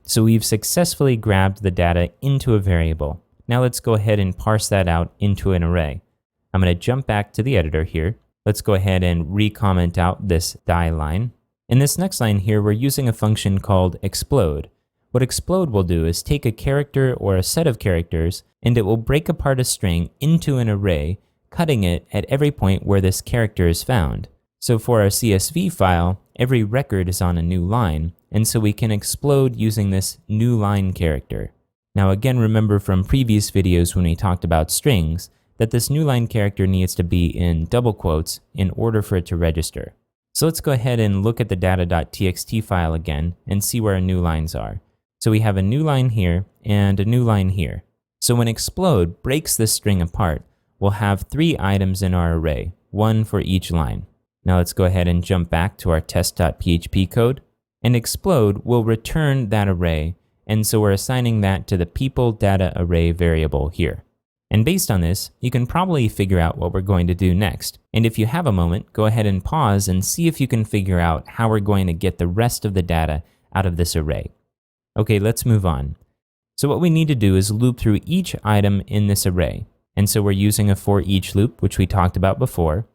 So we've successfully grabbed the data into a variable. Now let's go ahead and parse that out into an array. I'm going to jump back to the editor here. Let's go ahead and re-comment out this die line. In this next line here, we're using a function called explode. What explode will do is take a character or a set of characters, and it will break apart a string into an array, cutting it at every point where this character is found. So for our CSV file, every record is on a new line, and so we can explode using this new line character. Now again, remember from previous videos when we talked about strings, that this new line character needs to be in double quotes in order for it to register. So let's go ahead and look at the data.txt file again and see where our new lines are. So we have a new line here and a new line here. So when explode breaks this string apart, we'll have 3 items in our array, 1 for each line. Now let's go ahead and jump back to our test.php code, and explode will return that array, and so we're assigning that to the people data array variable here. And based on this, you can probably figure out what we're going to do next. And if you have a moment, go ahead and pause and see if you can figure out how we're going to get the rest of the data out of this array. Okay, let's move on. So what we need to do is loop through each item in this array. And so we're using a for each loop, which we talked about before.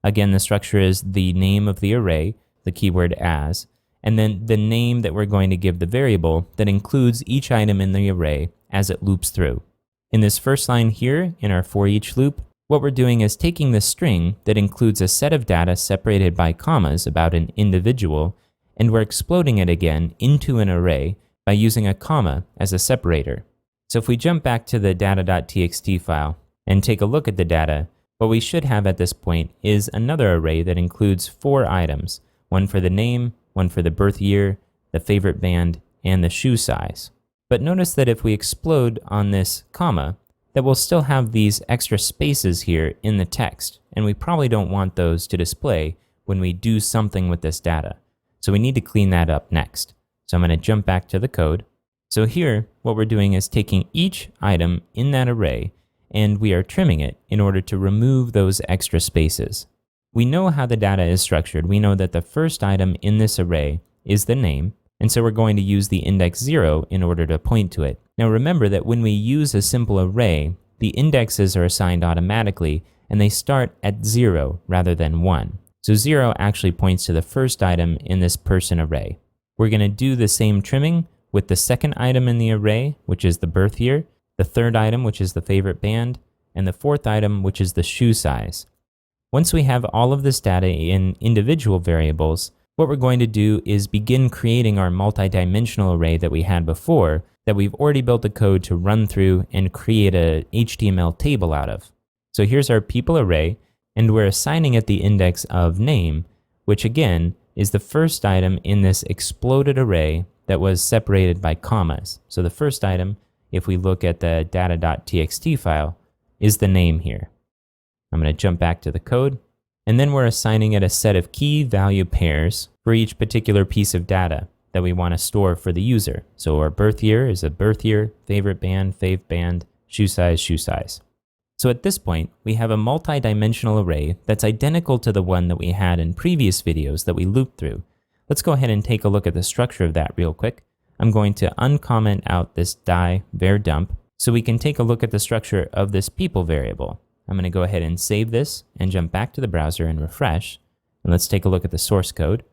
Again, the structure is the name of the array, the keyword as, and then the name that we're going to give the variable that includes each item in the array as it loops through. In this first line here, in our for each loop, what we're doing is taking the string that includes a set of data separated by commas about an individual, and we're exploding it again into an array by using a comma as a separator. So if we jump back to the data.txt file and take a look at the data, what we should have at this point is another array that includes 4 items, one for the name, one for the birth year, the favorite band, and the shoe size. But notice that if we explode on this comma, that we'll still have these extra spaces here in the text, and we probably don't want those to display when we do something with this data. So we need to clean that up next. So I'm going to jump back to the code. So here, what we're doing is taking each item in that array, and we are trimming it in order to remove those extra spaces. We know how the data is structured. We know that the first item in this array is the name, and so we're going to use the index 0 in order to point to it. Now remember that when we use a simple array, the indexes are assigned automatically, and they start at 0 rather than 1. So 0 actually points to the first item in this person array. We're going to do the same trimming with the second item in the array, which is the birth year, the third item, which is the favorite band, and the fourth item, which is the shoe size. Once we have all of this data in individual variables, what we're going to do is begin creating our multi-dimensional array that we had before, that we've already built the code to run through and create a HTML table out of. So here's our people array, and we're assigning it the index of name, which again is the first item in this exploded array that was separated by commas. So the first item, if we look at the data.txt file, is the name here. I'm going to jump back to the code, and then we're assigning it a set of key value pairs for each particular piece of data that we want to store for the user. So our birth year is a birth year, favorite band, fave band, shoe size, shoe size. So at this point, we have a multi-dimensional array that's identical to the one that we had in previous videos that we looped through. Let's go ahead and take a look at the structure of that real quick. I'm going to uncomment out this die var dump so we can take a look at the structure of this people variable. I'm going to go ahead and save this and jump back to the browser and refresh. And let's take a look at the source code.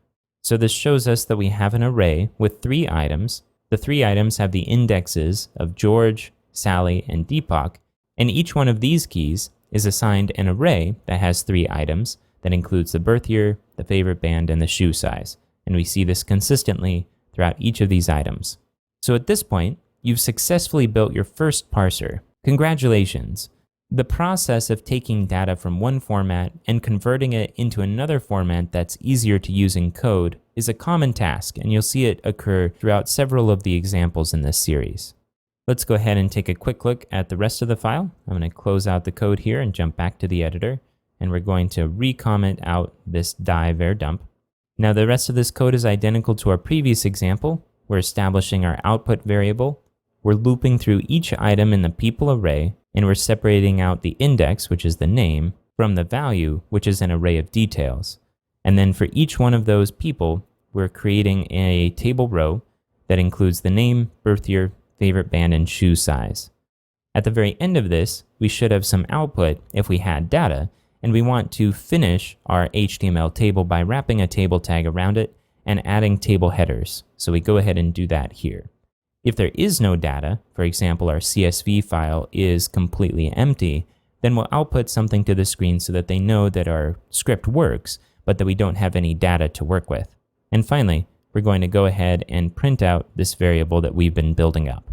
So this shows us that we have an array with 3 items. The 3 items have the indexes of George, Sally, and Deepak, and each one of these keys is assigned an array that has 3 items that includes the birth year, the favorite band, and the shoe size. And we see this consistently throughout each of these items. So at this point, you've successfully built your first parser. Congratulations! The process of taking data from one format and converting it into another format that's easier to use in code is a common task, and you'll see it occur throughout several of the examples in this series. Let's go ahead and take a quick look at the rest of the file. I'm going to close out the code here and jump back to the editor, and we're going to re-comment out this die var dump. Now the rest of this code is identical to our previous example. We're establishing our output variable. We're looping through each item in the people array, and we're separating out the index, which is the name, from the value, which is an array of details. And then for each one of those people, we're creating a table row that includes the name, birth year, favorite band, and shoe size. At the very end of this, we should have some output if we had data, and we want to finish our HTML table by wrapping a table tag around it and adding table headers. So we go ahead and do that here. If there is no data, for example, our CSV file is completely empty, then we'll output something to the screen so that they know that our script works, but that we don't have any data to work with. And finally, we're going to go ahead and print out this variable that we've been building up.